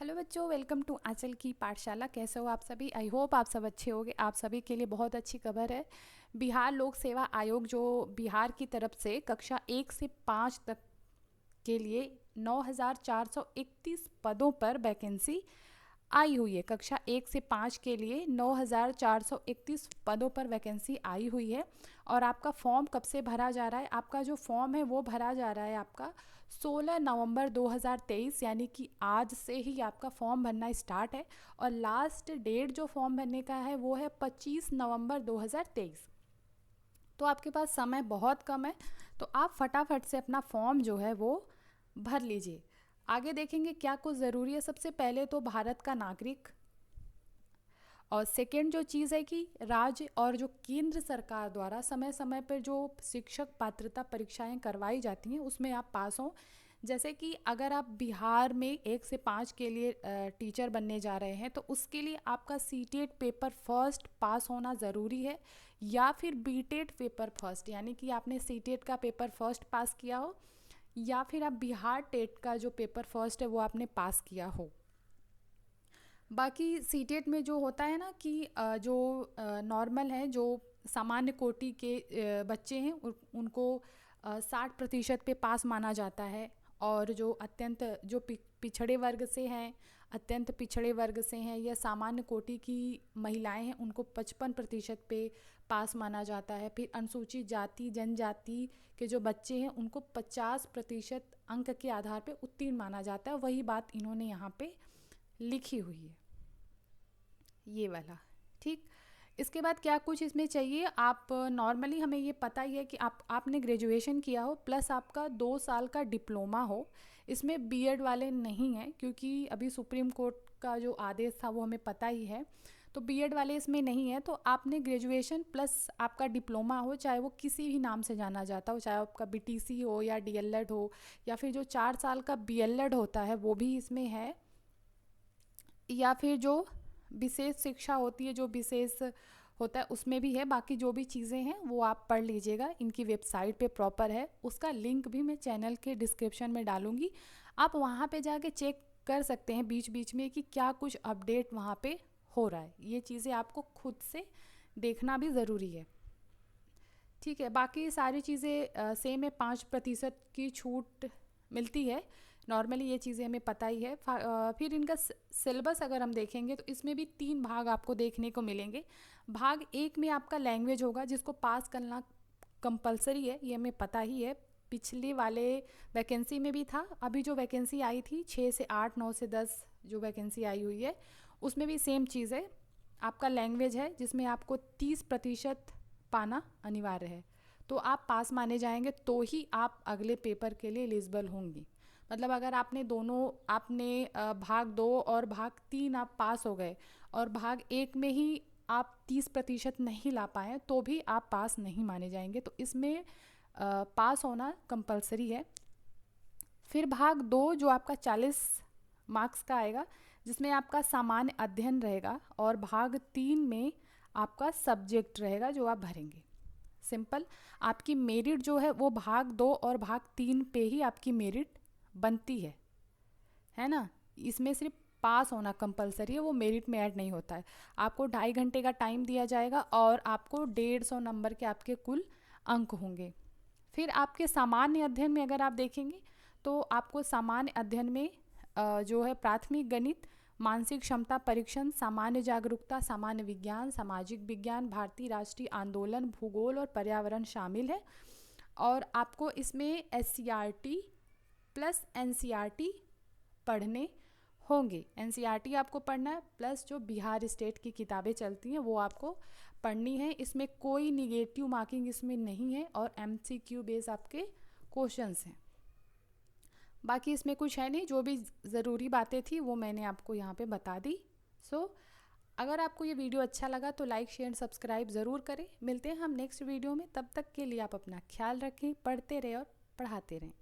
Hello बच्चों, welcome to आंचल की पाठशाला। कैसे हो आप सभी? आई होप आप सब अच्छे होंगे। आप सभी के लिए बहुत अच्छी खबर है। बिहार लोक सेवा आयोग जो बिहार की तरफ से कक्षा 1 से 5 तक के लिए 9,431 पदों पर वैकेंसी आई हुई है। कक्षा 1 से 5 के लिए 9,431 पदों पर वैकेंसी आई हुई है। और आपका फॉर्म कब से भरा जा रहा है? आपका जो फॉर्म है वो भरा जा रहा है आपका 16 नवंबर 2023, यानी कि आज से ही आपका फॉर्म भरना स्टार्ट है। और लास्ट डेट जो फॉर्म भरने का है वो है 25 नवंबर 2023। तो आपके पास समय बहुत कम है, तो आप फटाफट से अपना फॉर्म जो है वो भर लीजिए। आगे देखेंगे क्या कुछ ज़रूरी है। सबसे पहले तो भारत का नागरिक, और सेकेंड जो चीज़ है कि राज्य और जो केंद्र सरकार द्वारा समय समय पर जो शिक्षक पात्रता परीक्षाएं करवाई जाती हैं उसमें आप पास हों। जैसे कि अगर आप बिहार में 1 से 5 के लिए टीचर बनने जा रहे हैं तो उसके लिए आपका सीटेट पेपर फर्स्ट पास होना ज़रूरी है, या फिर बीटेट पेपर फर्स्ट, यानी कि आपने सीटेट का पेपर फर्स्ट पास किया हो, या फिर आप बिहार टेट का जो पेपर फर्स्ट है वो आपने पास किया हो। बाकी सीटेट में जो होता है ना कि जो नॉर्मल है, जो सामान्य कोटि के बच्चे हैं उनको 60% पे पास माना जाता है। और जो अत्यंत जो पिछड़े वर्ग से हैं, अत्यंत पिछड़े वर्ग से हैं या सामान्य कोटि की महिलाएं हैं उनको 55% पे पास माना जाता है। फिर अनुसूचित जाति जनजाति के जो बच्चे हैं उनको 50% अंक के आधार पे उत्तीर्ण माना जाता है। वही बात इन्होंने यहाँ पे लिखी हुई है, ये वाला। ठीक। इसके बाद क्या कुछ इसमें चाहिए, आप नॉर्मली हमें ये पता ही है कि आपने ग्रेजुएशन किया हो प्लस आपका 2 साल का डिप्लोमा हो। इसमें बीएड वाले नहीं हैं क्योंकि अभी सुप्रीम कोर्ट का जो आदेश था वो हमें पता ही है, तो बीएड वाले इसमें नहीं है। तो आपने ग्रेजुएशन प्लस आपका डिप्लोमा हो, चाहे वो किसी भी नाम से जाना जाता हो, चाहे आपका बीटीसी हो या डीएलएड हो, या फिर जो 4 साल का बीएलएड होता है वो भी इसमें है, या फिर जो विशेष शिक्षा होती है, जो विशेष होता है उसमें भी है। बाकी जो भी चीज़ें हैं वो आप पढ़ लीजिएगा, इनकी वेबसाइट पे प्रॉपर है। उसका लिंक भी मैं चैनल के डिस्क्रिप्शन में डालूंगी, आप वहाँ पे जाके चेक कर सकते हैं बीच बीच में कि क्या कुछ अपडेट वहाँ पे हो रहा है। ये चीज़ें आपको खुद से देखना भी ज़रूरी है। ठीक है। बाकी सारी चीज़ें सेम है, 5% की छूट मिलती है। नॉर्मली ये चीज़ें हमें पता ही है। फिर इनका सिलेबस अगर हम देखेंगे तो इसमें भी 3 भाग आपको देखने को मिलेंगे। भाग 1 में आपका लैंग्वेज होगा जिसको पास करना कंपलसरी है, ये हमें पता ही है। पिछले वाले वैकेंसी में भी था, अभी जो वैकेंसी आई थी 6 से 8 9 से 10 जो वैकेंसी आई हुई है उसमें भी सेम चीज़ है। आपका लैंग्वेज है जिसमें आपको 30% पाना अनिवार्य है। तो आप पास माने जाएंगे तो ही आप अगले पेपर के लिए एलिजिबल होंगी। मतलब अगर आपने भाग 2 और भाग 3 आप पास हो गए और भाग 1 में ही आप 30% नहीं ला पाए तो भी आप पास नहीं माने जाएंगे। तो इसमें पास होना कंपलसरी है। फिर भाग 2 जो आपका 40 मार्क्स का आएगा जिसमें आपका सामान्य अध्ययन रहेगा, और भाग 3 में आपका सब्जेक्ट रहेगा जो आप भरेंगे। सिंपल। आपकी मेरिट जो है वो भाग 2 और भाग 3 पे ही आपकी मेरिट बनती है ना। इसमें सिर्फ पास होना कंपलसरी है, वो मेरिट में ऐड नहीं होता है। आपको 2.5 घंटे का टाइम दिया जाएगा और आपको 150 नंबर के आपके कुल अंक होंगे। फिर आपके सामान्य अध्ययन में अगर आप देखेंगे तो आपको सामान्य अध्ययन में जो है प्राथमिक गणित, मानसिक क्षमता परीक्षण, सामान्य जागरूकता, सामान्य विज्ञान, सामाजिक विज्ञान, भारतीय राष्ट्रीय आंदोलन, भूगोल और पर्यावरण शामिल है। और आपको इसमें एससीईआरटी प्लस एनसीईआरटी पढ़ने होंगे। एनसीईआरटी आपको पढ़ना है प्लस जो बिहार स्टेट की किताबें चलती हैं वो आपको पढ़नी है। इसमें कोई निगेटिव मार्किंग इसमें नहीं है और एमसीक्यू बेस आपके क्वेश्चंस हैं। बाकी इसमें कुछ है नहीं, जो भी ज़रूरी बातें थी वो मैंने आपको यहाँ पे बता दी। अगर आपको ये वीडियो अच्छा लगा तो लाइक शेयर सब्सक्राइब ज़रूर करें। मिलते हैं हम नेक्स्ट वीडियो में, तब तक के लिए आप अपना ख्याल रखें, पढ़ते रहें और पढ़ाते रहें।